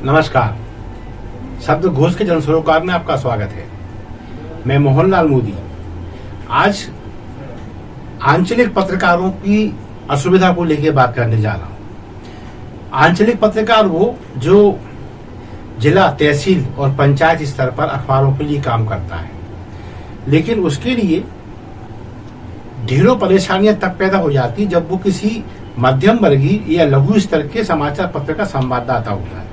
नमस्कार। शब्द घोष के जन सरोकार में आपका स्वागत है। मैं मोहनलाल मोदी आज आंचलिक पत्रकारों की असुविधा को लेकर बात करने जा रहा हूं। आंचलिक पत्रकार वो जो जिला, तहसील और पंचायत स्तर पर अखबारों के लिए काम करता है, लेकिन उसके लिए ढेरों परेशानियां तब पैदा हो जाती जब वो किसी मध्यम वर्गीय या लघु स्तर के समाचार पत्र का संवाददाता होता है।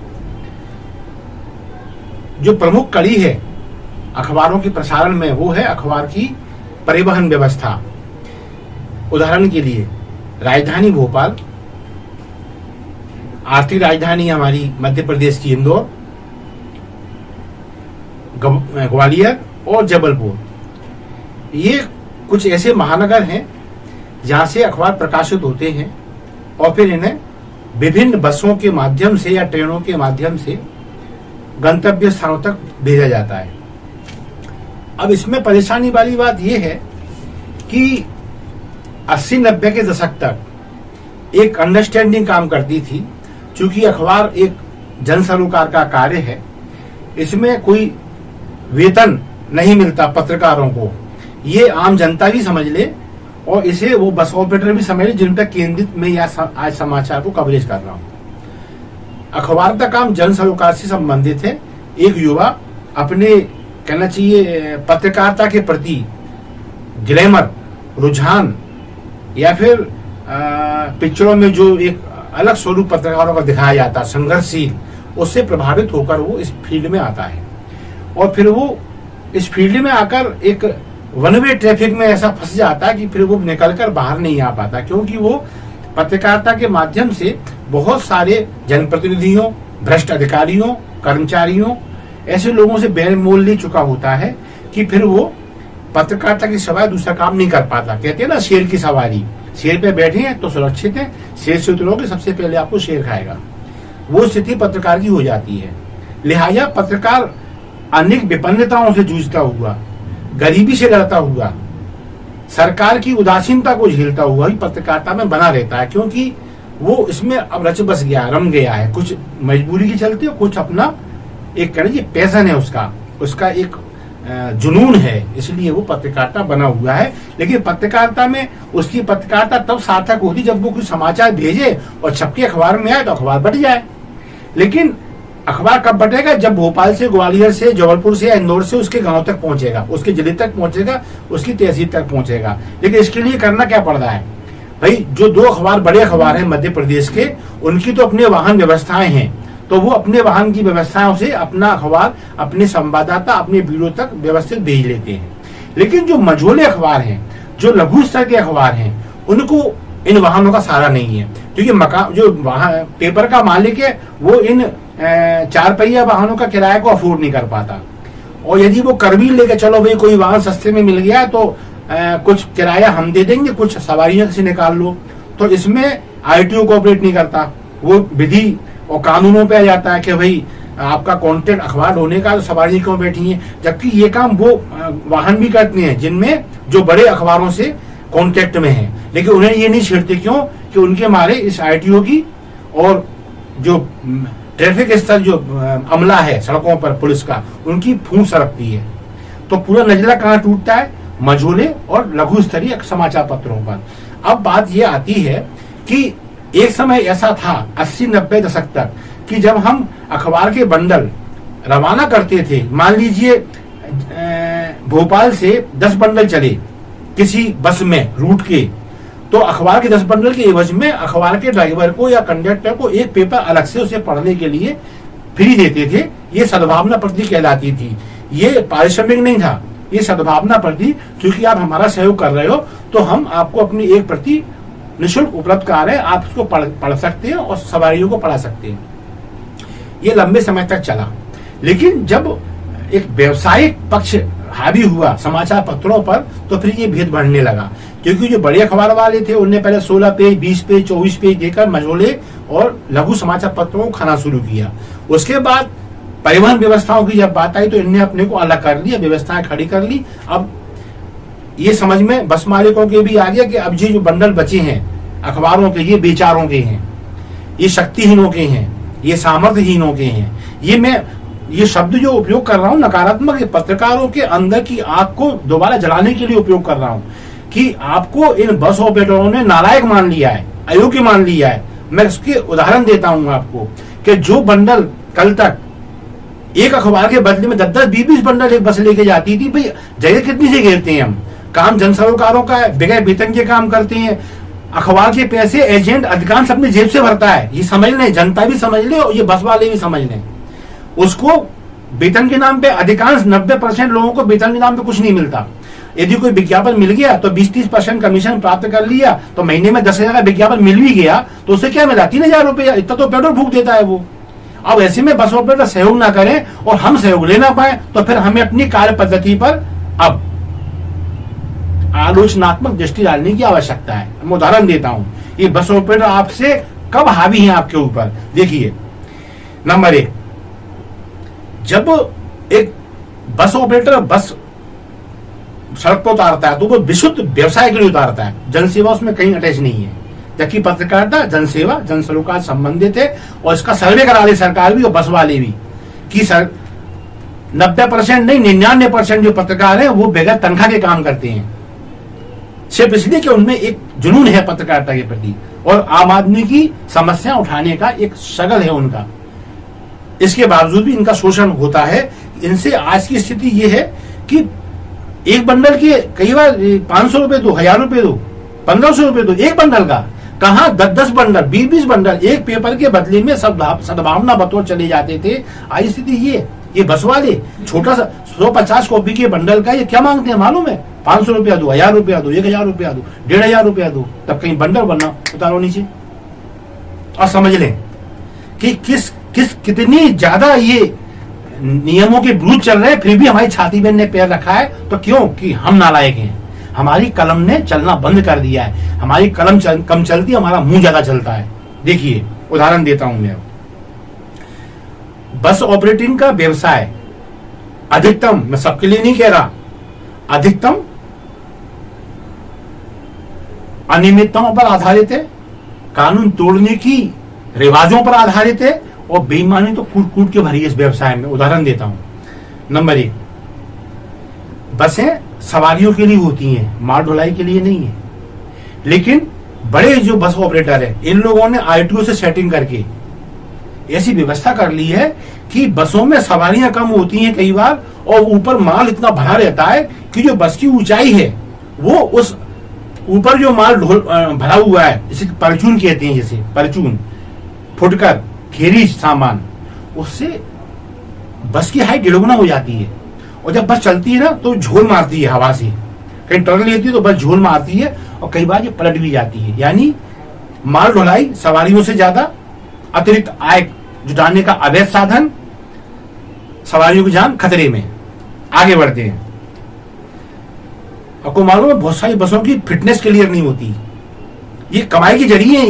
जो प्रमुख कड़ी है अखबारों के प्रसारण में वो है अखबार की परिवहन व्यवस्था। उदाहरण के लिए राजधानी भोपाल, आर्थिक राजधानी हमारी मध्य प्रदेश की इंदौर, ग्वालियर और जबलपुर, ये कुछ ऐसे महानगर हैं जहां से अखबार प्रकाशित होते हैं और फिर इन्हें विभिन्न बसों के माध्यम से या ट्रेनों के माध्यम से गंतव्य स्थानों तक भेजा जाता है। अब इसमें परेशानी वाली बात यह है कि 80-90 के दशक तक एक अंडरस्टैंडिंग काम करती थी। चूंकि अखबार एक जन सरोकार का कार्य है, इसमें कोई वेतन नहीं मिलता पत्रकारों को, ये आम जनता भी समझ ले और इसे वो बस ऑपरेटर भी समझ ले जिन पर केंद्रित मैं या आज समाचार को कवरेज कर रहा हूं। अखबार का काम जन सरोकार से संबंधित है। एक युवा अपने कहना चाहिए पत्रकारिता के प्रति ग्लैमर, रुझान या फिर पिक्चरों में जो एक अलग स्वरूप पत्रकारों का दिखाया जाता है, संघर्षशील, उससे प्रभावित होकर वो इस फील्ड में आता है और फिर वो इस फील्ड में आकर एक वन वे ट्रैफिक में ऐसा फंस जाता है कि फिर वो निकलकर बाहर नहीं आ पाता, क्योंकि वो पत्रकारिता के माध्यम से बहुत सारे जनप्रतिनिधियों, भ्रष्ट अधिकारियों, कर्मचारियों, ऐसे लोगों से बेमोल ले चुका होता है कि फिर वो पत्रकारिता के सिवाय दूसरा काम नहीं कर पाता। कहते हैं ना, शेर की सवारी, शेर पे बैठे हैं तो सुरक्षित है, शेर से उतरोगे सबसे पहले आपको शेर खाएगा। वो स्थिति पत्रकार की हो जाती है। लिहाजा पत्रकार अनेक विपन्नताओं से जूझता हुआ, गरीबी से लड़ता हुआ, सरकार की उदासीनता को झेलता हुआ ही पत्रकारिता में बना रहता है, क्योंकि वो इसमें अब रच बस गया, रम गया है। कुछ मजबूरी की चलती है, कुछ अपना एक कह लीजिए पैशन है, उसका एक जुनून है, इसलिए वो पत्रकारिता बना हुआ है। लेकिन पत्रकारिता में उसकी पत्रकारिता तब सार्थक होती जब वो कुछ समाचार भेजे और छपके अखबार में आए तो अखबार बट जाए। लेकिन अखबार कब बटेगा? जब भोपाल से, ग्वालियर से, जबलपुर से या इंदौर से उसके गांव तक पहुंचेगा, उसके जिले तक पहुंचेगा, उसकी तहसील तक पहुंचेगा। लेकिन इसके लिए करना क्या पड़ रहा है भाई? जो 2 अखबार, बड़े अखबार हैं मध्य प्रदेश के, उनकी तो अपने वाहन व्यवस्थाएं हैं, तो वो अपने वाहन की व्यवस्थाओं से अपना अखबार अपने संवाददाता अपने ब्यूरो तक व्यवस्थित भेज लेते हैं। लेकिन जो मझोले अखबार हैं, जो लघु स्तर के अखबार हैं, उनको इन वाहनों का सहारा नहीं है, क्योंकि जो पेपर का मालिक है वो इन 4 पहिया वाहनों का किराया को अफोर्ड नहीं कर पाता। और यदि वो कर भी लेके चलो भाई कोई वाहन सस्ते में मिल गया तो कुछ किराया हम दे देंगे, कुछ सवारियां से निकाल लो, तो इसमें आरटीओ कोऑपरेट नहीं करता। वो विधि और कानूनों पे आ जाता है कि भाई आपका कॉन्ट्रैक्ट अखबार होने का, तो सवारी क्यों बैठी है। जबकि ये काम वो वाहन भी करते हैं जिनमें जो बड़े अखबारों से कॉन्ट्रैक्ट में है, लेकिन उन्हें ये नहीं छेड़ते। क्यों? कि उनके मारे इस आरटीओ की और जो ट्रैफिक स्तर जो अमला है सड़कों पर पुलिस का, उनकी फूंक सरकती है। तो पूरा नजला कहाँ टूटता है? मझोले और लघु स्तरीय समाचार पत्रों पर। अब बात यह आती है कि एक समय ऐसा था 80-90 दशक तक कि जब हम अखबार के बंडल रवाना करते थे, मान लीजिए भोपाल से 10 बंडल चले किसी बस में रूट के, तो अखबार के 10 बंडल के एवज में अखबार के ड्राइवर को या कंडक्टर को एक पेपर अलग से उसे पढ़ने के लिए फ्री देते थे। ये सद्भावना प्रति कहलाती थी। ये पारिश्रमिक नहीं था, ये सद्भावना प्रति, क्योंकि आप हमारा सहयोग कर रहे हो तो हम आपको अपनी एक प्रति निःशुल्क उपलब्ध करा रहे हैं, आप उसको पढ़ सकते हैं और सवारियों को पढ़ा सकते हैं। ये लंबे समय तक चला। लेकिन जब एक व्यवसायिक पक्ष हावी हुआ समाचार पत्रों पर, तो फिर ये भेद बढ़ने लगा, क्योंकि जो बड़े अखबार वाले थे उनने पहले 16 पेज, 20 पेज, 24 पेज देकर मझोले और लघु समाचार पत्रों को खाना शुरू किया। उसके बाद परिवहन व्यवस्थाओं की जब बात आई तो इनने अपने को अलग कर लिया, व्यवस्थाएं खड़ी कर ली। अब ये समझ में बस मालिकों के भी आ गया कि अब ये जो बंडल बचे हैं अखबारों के, ये बेचारों के हैं, ये शक्तिहीनों के हैं, ये सामर्थ्यहीनों के हैं। ये शब्द जो उपयोग कर रहा हूं नकारात्मक, पत्रकारों के अंदर की आग को दोबारा जलाने के लिए उपयोग कर रहा हूं कि आपको इन बस ऑपरेटरों ने नालायक मान लिया है, अयोग्य मान लिया है। मैं इसके उदाहरण देता हूं आपको कि जो बंडल कल तक एक अखबार के बदले में 10-10, 20-20 बंडल एक बस लेके जाती थी, भाई जगह कितनी से घेरते हैं हम। काम जन सरोकारों का है, बगैर वेतन के काम करते हैं। अखबार के पैसे एजेंट अधिकांश अपनी जेब से भरता है, ये समझ लें, जनता भी समझ ले और ये बस वाले भी समझ लें। उसको वेतन के नाम पे अधिकांश 90% लोगों को वेतन के नाम पे कुछ नहीं मिलता। यदि कोई विज्ञापन मिल गया तो 20-30% कमीशन प्राप्त कर लिया, तो महीने में 10,000 का विज्ञापन मिल भी गया तो उससे क्या मिला, 3,000 रुपया। इतना तो पेट्रोल फूक देता है वो। अब ऐसे में बस ऑपरेटर सहयोग ना करें और हम सहयोग ले ना पाए तो फिर हमें अपनी कार्य पद्धति पर अब आलोचनात्मक दृष्टि डालने की आवश्यकता है। मैं उदाहरण देता हूं, ये बस ऑपरेटर आपसे कब हावी हैं आपके ऊपर। देखिए, नंबर 1, जब एक बस ऑपरेटर बस सड़क पर उतारता है तो वो विशुद्ध व्यवसाय के लिए उतारता है, जनसेवा उसमें कहीं अटैच नहीं है। जबकि पत्रकारिता जनसेवा जन सरोकार संबंधित है और इसका सर्वे करा ले सरकार भी और बस वाले भी कि सर 90% नहीं 99% जो पत्रकार हैं वो बगैर तनख्वाह के काम करते हैं, सिर्फ इसलिए कि उनमें एक जुनून है पत्रकारिता के प्रति और आम आदमी की समस्या उठाने का एक शगल है उनका। इसके बावजूद भी इनका शोषण होता है। इनसे आज की स्थिति ये है कि एक बंडल के कई बार 500 रुपए दो, 1000 रुपए दो, 1500 रुपए दो, एक बंडल का कहा 10-10 बंडल, 20-20 बंडल एक पेपर के बदले में सद्भावना बतौर चले जाते थे। आज स्थिति ये बस वाले छोटा सा 150 कॉपी के बंडल का ये क्या मांगते हैं मालूम है, 500 रुपया दो, 1000 रुपया दो, 1000 रुपया दो, 1500 रुपया दो, तब कहीं बंडल बनना उतारो नीचे। और समझ लें कि कितनी ज्यादा ये नियमों के विरुद्ध चल रहे हैं, फिर भी हमारी छाती में ने पैर रखा है। तो क्यों कि हम नालायक हैं, हमारी कलम ने चलना बंद कर दिया है। हमारी कलम कम चलती है, हमारा मुंह ज्यादा चलता है। देखिए, उदाहरण देता हूं मैं, बस ऑपरेटिंग का व्यवसाय अधिकतम, मैं सबके लिए नहीं कह रहा, अधिकतम अनियमितताओं पर आधारित है, कानून तोड़ने की रिवाजों पर आधारित है और बेईमानी तो कूट कूट के भरी है इस व्यवसाय में। उदाहरण देता हूं, नंबर 1, बसें सवारियों के लिए होती हैं, माल ढुलाई के लिए नहीं है। लेकिन बड़े जो बस ऑपरेटर है इन लोगों ने आरटीओ से सेटिंग करके ऐसी व्यवस्था कर ली है कि बसों में सवारियां कम होती हैं कई बार और ऊपर माल इतना भरा रहता है कि जो बस की ऊंचाई है वो उस ऊपर जो माल भरा हुआ है, जिसे परचून कहते हैं, जैसे परचून फुटकर खेरी सामान, उससे बस की हाइट 1.5 गुना हो जाती है। और जब बस चलती है ना तो झोल मारती है हवा से, कहीं टर्न लेती है तो बस झोल मारती है और कई बार ये पलट भी जाती है। यानी माल ढुलाई सवारियों से ज्यादा, अतिरिक्त आय जुटाने का अवैध साधन, सवारियों की जान खतरे में। आगे बढ़ते हैं, आपको मालूम है बहुत सारी बसों की फिटनेस क्लियर नहीं होती। ये कमाई की जरिए हैं,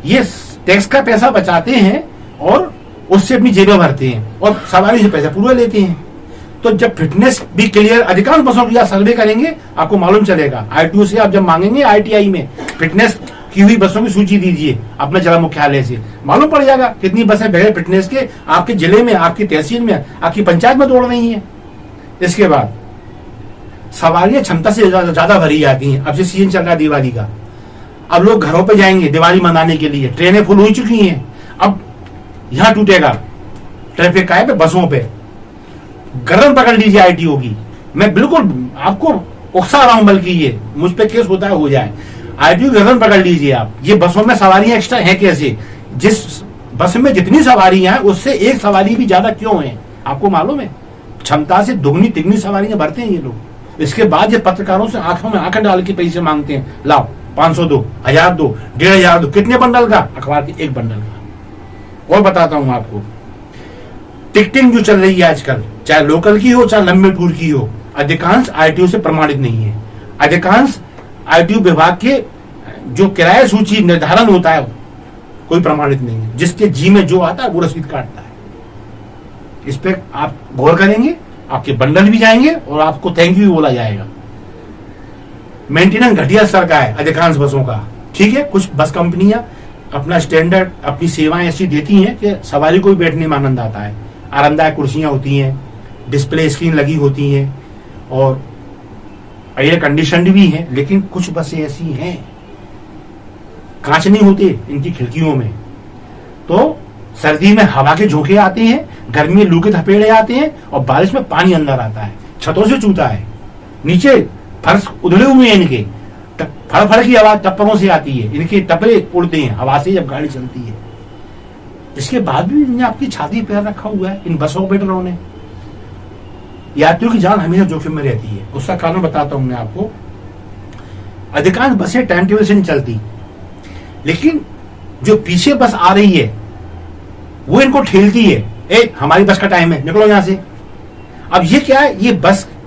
ये टैक्स का पैसा बचाते हैं और उससे अपनी जेबें भरते हैं और सवारी से पैसा पूरा लेते हैं। तो जब फिटनेस भी क्लियर, अधिकांश बसों की सर्वे करेंगे आपको मालूम चलेगा। आरटीओ से आप जब मांगेंगे आईटीआई में फिटनेस की हुई बसों की सूची दीजिए अपने जिला मुख्यालय से, मालूम पड़ जाएगा कितनी बसें बगैर फिटनेस के आपके जिले में, आपकी तहसील में, आपकी पंचायत में दौड़ रही हैं। इसके बाद सवारियां क्षमता से ज्यादा भरी जाती हैं। अब से सीजन चल रहा है दिवाली का, अब लोग घरों पे जाएंगे दिवाली मनाने के लिए, ट्रेनें फुल हो चुकी हैं। अब यहां टूटेगा ट्रैफिक का है पे बसों पे, गर्दन पकड़ लीजिए आईटीओ की। मैं बिल्कुल आपको उकसा रहा हूं, बल्कि ये मुझ पे केस होता है हो जाए, आईटीओ की गर्दन पकड़ लीजिए आप। ये बसों में सवारियां एक्स्ट्रा हैं कैसे? जिस बस में जितनी सवारियां हैं उससे एक सवारी भी ज्यादा क्यों है आपको मालूम है? क्षमता से दुगनी तिगनी सवारियां भरते हैं ये लोग। इसके बाद ये पत्रकारों से आंखों में आंखें डाल के पैसे मांगते हैं, लाओ 500 दो, 1000 दो, 1500 दो। कितने बंडल का? अखबार के एक बंडल का। और बताता हूं आपको, टिकटिंग जो चल रही है आजकल, चाहे लोकल की हो चाहे लंबे टूर की हो, अधिकांश आरटीओ से प्रमाणित नहीं है। अधिकांश आरटीओ विभाग के जो किराया सूची निर्धारण होता है कोई प्रमाणित नहीं है। जिसके जी में जो आता है वो रसीद काटता है। इस पे आप गौर करेंगे, आपके बंडल भी जाएंगे और आपको थैंक यू बोला जाएगा। मेंटेनेंस घटिया स्तर का है अधिकांश बसों का। ठीक है, कुछ बस कंपनियां अपना स्टैंडर्ड अपनी सेवाएं ऐसी देती हैं कि सवारी को भी बैठने में आनंद आता है। आरामदायक कुर्सियां होती हैं, डिस्प्ले स्क्रीन लगी होती हैं और एयर कंडीशनड भी है। लेकिन कुछ बसें ऐसी हैं कांच नहीं होते इनकी खिड़कियों में, तो सर्दी में हवा के झोंके आते हैं, गर्मी में लू के थपेड़े आते हैं और बारिश में पानी अंदर आता है, छतों से चूता है, नीचे फर्श उधड़े हुए हैं इनके, फड़ फड़ की आवाज टप्परों से आती है, इनके टपरे उड़ते हैं हवा से जब गाड़ी चलती है। इसके बाद भी इन्होंने आपकी छाती पैर रखा हुआ है इन बस ऑपरेटरों ने। यात्रियों की जान हमेशा जोखिम में रहती है। उसका कारण बताता हूं मैं आपको। अधिकांश बसें टाइम टेबल से नहीं चलती, लेकिन जो पीछे बस आ रही है वो इनको ठेलती है, ए हमारी बस का टाइम है, निकलो यहां से। अब ये क्या है,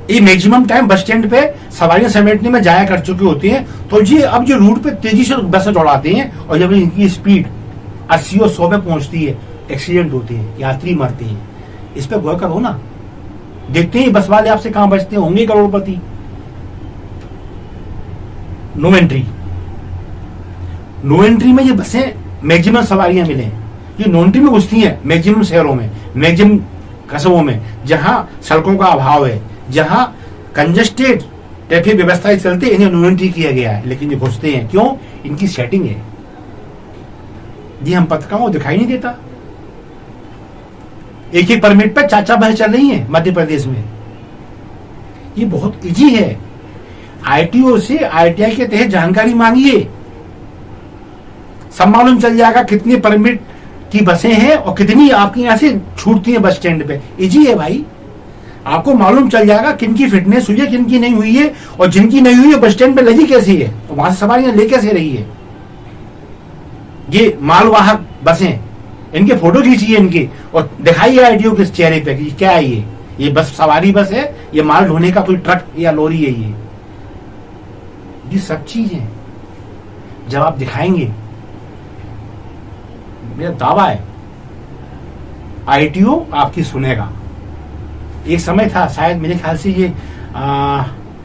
ये मैक्सिमम टाइम बस स्टैंड पे सवारियां समेटने में जाया कर चुके होते हैं, तो ये अब जो रूट पे तेजी से बसें दौड़ाते हैं और जब इनकी स्पीड 80 और 100 पे पहुंचती है, एक्सीडेंट होते हैं, यात्री मरते हैं। इस पे गौर करो ना। देखते हैं बस वाले आपसे कहां बचते होंगे करोड़पति। नो एंट्री में ये बसें मैक्सिमम सवारियां मिले, ये नो एंट्री में घुसती हैं मैक्सिमम शहरों में, मैक्सिमम कस्बों में जहां सड़कों का अभाव है, जहां कंजेस्टेड ट्रैफिक व्यवस्थाएं चलती है, इन्हें नो एंट्री किया गया है। लेकिन ये घुसते हैं क्यों? इनकी सेटिंग है। ये हम पत्रकारों को दिखाई नहीं देता। एक ही परमिट पर 4 बसें चल रही हैं मध्य प्रदेश में। ये बहुत इजी है। आईटीओ से आईटीआई के तहत जानकारी मांगिए, सब मालूम चल जाएगा कितनी परमिट की बसें हैं और कितनी आपके यहां से छूटती हैं बस स्टैंड पे। इजी है भाई, आपको मालूम चल जाएगा किनकी फिटनेस हुई है, किनकी नहीं हुई है, और जिनकी नहीं हुई है बस स्टैंड पे लगी कैसी है, तो वहां से सवारियां ले कैसे रही है। ये मालवाहक बसें, इनके फोटो खींचिए इनके और दिखाइए आईटीओ के चेहरे पे कि क्या है ये बस सवारी बस है, ये माल ढोने का कोई ट्रक या लॉरी है। ये सब चीजें जब आप दिखाएंगे, मेरा दावा है आईटीओ आपकी सुनेगा। एक समय था, शायद मेरे ख्याल से ये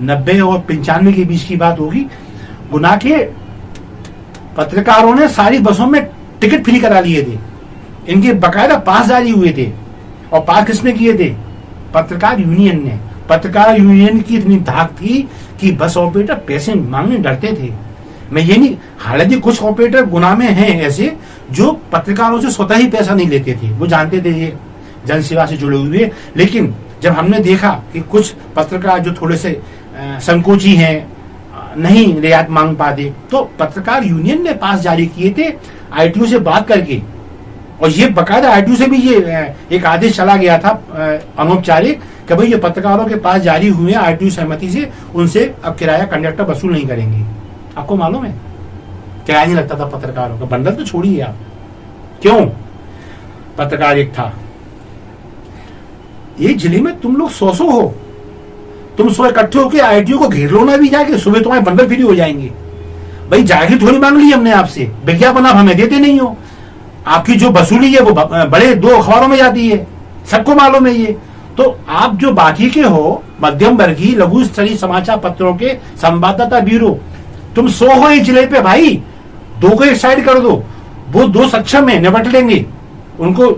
90 और 95 के बीच की बात होगी, गुना के पत्रकारों ने सारी बसों में टिकट फ्री करा लिए थे। इनके बकायदा पास जारी हुए थे, और पास किसने किए थे? पत्रकार यूनियन ने। पत्रकार यूनियन की इतनी धाक थी कि बस ऑपरेटर पैसे मांगने डरते थे। मैं ये नहीं, हालांकि कुछ ऑपरेटर गुना में हैं ऐसे जो पत्रकारों से स्वतः ही पैसा नहीं लेते थे, वो जानते थे ये जन सेवा से जुड़े हुए। लेकिन जब हमने देखा कि कुछ पत्रकार जो थोड़े से संकोची हैं, नहीं रियायत मांग पाते, तो पत्रकार यूनियन ने पास जारी किए थे आईटीओ से बात करके। और ये बकायदा आईटीओ से भी ये एक आदेश चला गया था अनौपचारिक कि भाई ये पत्रकारों के पास जारी हुए आईटीओ सहमति से, उनसे अब किराया कंडक्टर वसूल नहीं करेंगे। आपको मालूम है किराया नहीं लगता था पत्रकारों का, बंडल तो छोड़िए आप। क्यों? पत्रकार एक था, एक जिले में तुम लोग 100 हो, तुम 100 इकट्ठे होकर आईटीओ को घेर लो ना भी जाके, सुबह तुम्हारे बंडल फ्री हो जाएंगे। भाई जागीर थोड़ी मांग ली हमने आपसे, विज्ञापन आप हमें देते नहीं हो। आपकी जो वसूली है वो बड़े 2 अखबारों में जाती है, सबको मालूम है ये। तो आप जो बाकी के हो, मध्यम वर्गीय लघु स्तरीय समाचार पत्रों के संवाददाता ब्यूरो, तुम 100 हो इस जिले पे भाई, 2 को एक साइड कर दो, वो 2 सक्षम है, निपट लेंगे। उनको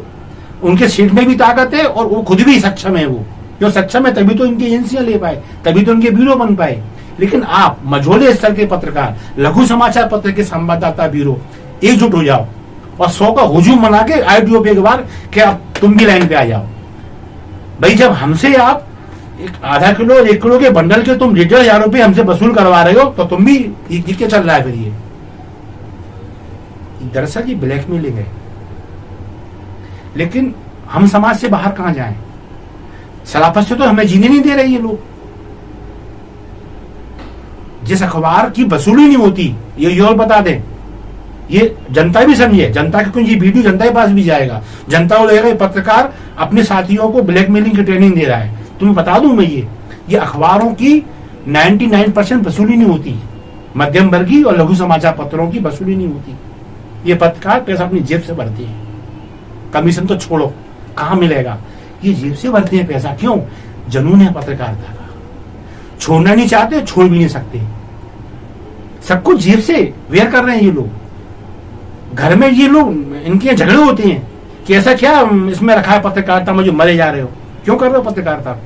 उनके सीट में भी ताकत है और वो खुद भी सक्षम है। वो जो सक्षम है तभी तो इनकी एजेंसियां ले पाए, तभी तो इनके ब्यूरो बन पाए। लेकिन आप मझोले स्तर के पत्रकार, लघु समाचार पत्र के संवाददाता ब्यूरो एकजुट हो जाओ और 100 का हुजूम बना के आईटीओ पे एक बार कि आप तुम भी लाइन पे आ जाओ। भाई जब हमसे आप आधा किलो और 1 किलो के बंडल के तुम 1,500 रुपए हमसे वसूल करवा रहे हो, तो तुम भी क्या चल रहा है फिर? ये दरअसल ये ब्लैकमेलिंग है। लेकिन हम समाज से बाहर कहां जाएं? सलाफत से तो हमें जीने नहीं दे रहे ये लोग। जिस अखबार की वसूली नहीं होती, ये और बता दें, ये जनता भी समझे, जनता के ये वीडियो जनता के पास भी जाएगा, जनता को लगेगा पत्रकार अपने साथियों को ब्लैकमेलिंग की ट्रेनिंग दे रहा है। तुम्हें बता दूं मैं, ये अखबारों की 99% वसूली नहीं होती, मध्यम वर्गीय और लघु समाचार पत्रों की वसूली नहीं होती। ये पत्रकार पैसा अपनी जेब से भरते हैं, कमीशन तो छोड़ो, कहां मिलेगा? ये जेब से भरते हैं पैसा। क्यों? जुनून है पत्रकारिता का, छोड़ना नहीं चाहते, छोड़ भी नहीं सकते। सब कुछ जेब से वेयर कर रहे हैं ये लोग। घर में ये लोग इनके झगड़े होते हैं कि ऐसा क्या इसमें रखा है पत्रकारिता में जो मरे जा रहे हो, क्यों कर रहे हो पत्रकारिता,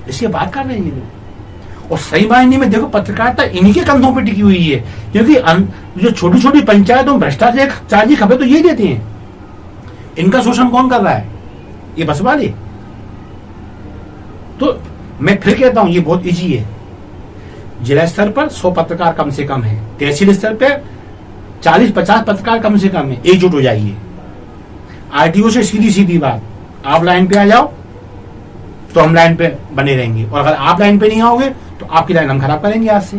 इसके बात कर रहे हैं ये लोग। और सही मायने में देखो पत्रकारिता इन्हीं के कंधों पे टिकी हुई है, क्योंकि जो छोटी छोटी पंचायतों में भ्रष्टाचार की खबरें तो ये देते हैं। इनका शोषण कौन कर रहा है, ये बस वाले। तो मैं फिर कहता हूं ये बहुत इजी है। जिला स्तर पर 100 पत्रकार कम से कम है, तहसील स्तर पर 40-50 पत्रकार कम से कम है, एकजुट हो जाइए। आरटीओ से सीधी सीधी बात, आप लाइन पे आ जाओ तो हम लाइन पे बने रहेंगे, और अगर आप लाइन पे नहीं आओगे तो आपकी लाइन हम खराब करेंगे। आज से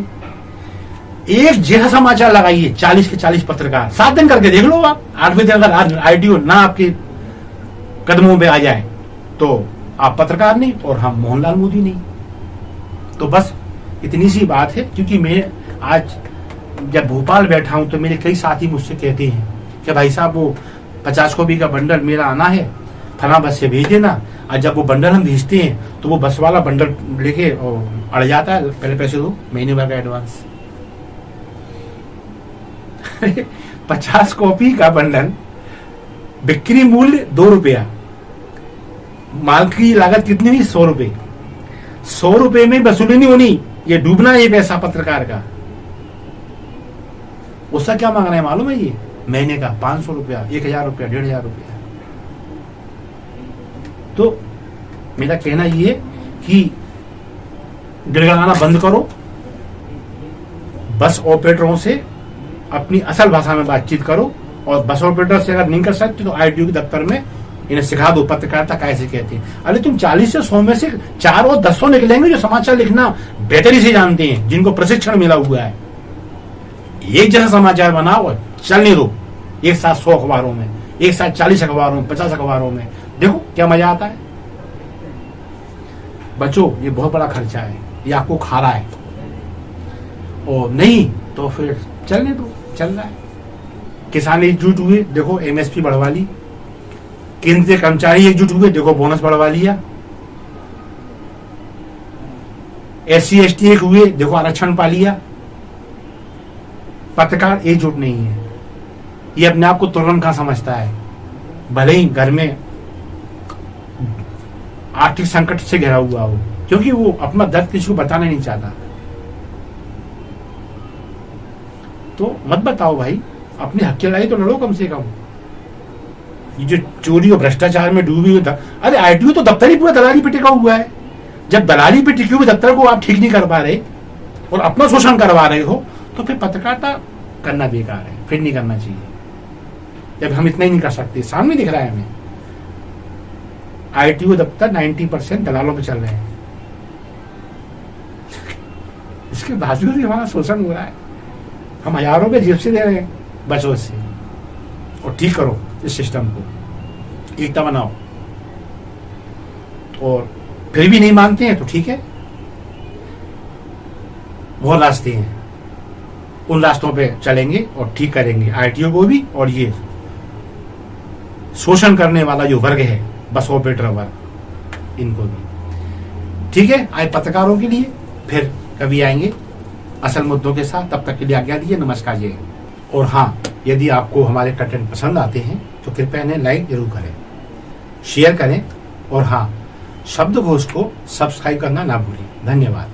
एक जैसा समाचार लगाइए, 40 के 40 पत्रकार 7 दिन करके देख लो आप। 8वें दिन अगर आरटीओ ना आपके कदमों पे आ जाए तो आप पत्रकार नहीं और हम मोहनलाल मोदी नहीं। तो बस इतनी सी बात है। क्योंकि मैं आज जब भोपाल बैठा हूं तो मेरे कई साथी मुझसे कहते हैं कि भाई साहब वो 50 कॉपी का बंडल मेरा आना है, फला बस से भेज देना। और जब वो बंडल हम भेजते हैं तो वो बस वाला बंडल लेके अड़ जाता है, पहले पैसे दो, महीने भर का एडवांस। 50 कॉपी का बंडल, बिक्री मूल्य 2 रुपया, माल की लागत कितनी हुई 100 रुपए। 100 रुपए में वसूली नहीं होनी, ये डूबना है ये पैसा पत्रकार का। उसका क्या मांग रहे हैं मालूम है, ये महीने का 500 रुपया, 1000 रुपया, 1500 रुपया। तो मेरा कहना ये है कि गिड़गिड़ाना बंद करो, बस ऑपरेटरों से अपनी असल भाषा में बातचीत करो, और बस ऑपरेटर से अगर नहीं कर सकते तो आरटीओ के दफ्तर में इन्हें सिखा दो पत्रकारिता कैसे कहते हैं। अरे तुम 40 से 100 में से 4 और 10 निकलेंगे जो समाचार लिखना बेहतरी से जानते हैं, जिनको प्रशिक्षण मिला हुआ है। एक जैसा समाचार बनाओ और चलने दो, एक साथ 100 अखबारों में, एक साथ 40 अखबारों में, 50 अखबारों में, देखो क्या मजा आता है। बच्चों ये बहुत बड़ा खर्चा है, ये आपको खा रहा है, और नहीं तो फिर चलने दो, चल रहा है। किसान एकजुट हुए, देखो एमएसपी बढ़वा ली। केंद्रीय कर्मचारी एकजुट हुए, देखो बोनस बढ़वा लिया। SC ST एक हुए, देखो आरक्षण पा लिया। पत्रकार एकजुट नहीं है, ये अपने आप को तुरंत कहां समझता है, भले ही घर में आर्थिक संकट से घिरा हुआ हो, क्योंकि वो अपना दर्द किसी को बताना नहीं चाहता। तो मत बताओ भाई, अपनी हक की लड़ाई तो लड़ो कम से कम। ये जो चोरी और भ्रष्टाचार में डूबी हुई, अरे आरटीओ तो दफ्तर ही पूरा दलाली पे टिका हुआ है। जब दलाली पे टिके हुए दफ्तर को आप ठीक नहीं कर पा रहे और अपना शोषण करवा रहे हो, तो फिर पत्रकारिता करना बेकार है, फिर नहीं करना चाहिए। जब हम इतना ही नहीं कर सकते, सामने दिख रहा है हमें आरटीओ दफ्तर 90% दलालों पे चल रहे हैं। इसके बावजूद भी हमारा शोषण हो रहा है, हम हजारों पे जेब से दे रहे हैं बचों से। और ठीक करो इस सिस्टम को, एकता बनाओ। और फिर भी नहीं मानते हैं तो ठीक है, बहुत रास्ते हैं, उन रास्तों पे चलेंगे और ठीक करेंगे आरटीओ को भी, और ये शोषण करने वाला जो वर्ग है, बस ऑपरेटर वर्ग, इनको भी। ठीक है, आज पत्रकारों के लिए, फिर कभी आएंगे असल मुद्दों के साथ। तब तक के लिए आज्ञा दीजिए, नमस्कार जी। और हाँ, यदि आपको हमारे कंटेंट पसंद आते हैं तो कृपया इन्हें लाइक जरूर करें, शेयर करें, और हाँ, शब्दकोश को सब्सक्राइब करना ना भूलें। धन्यवाद।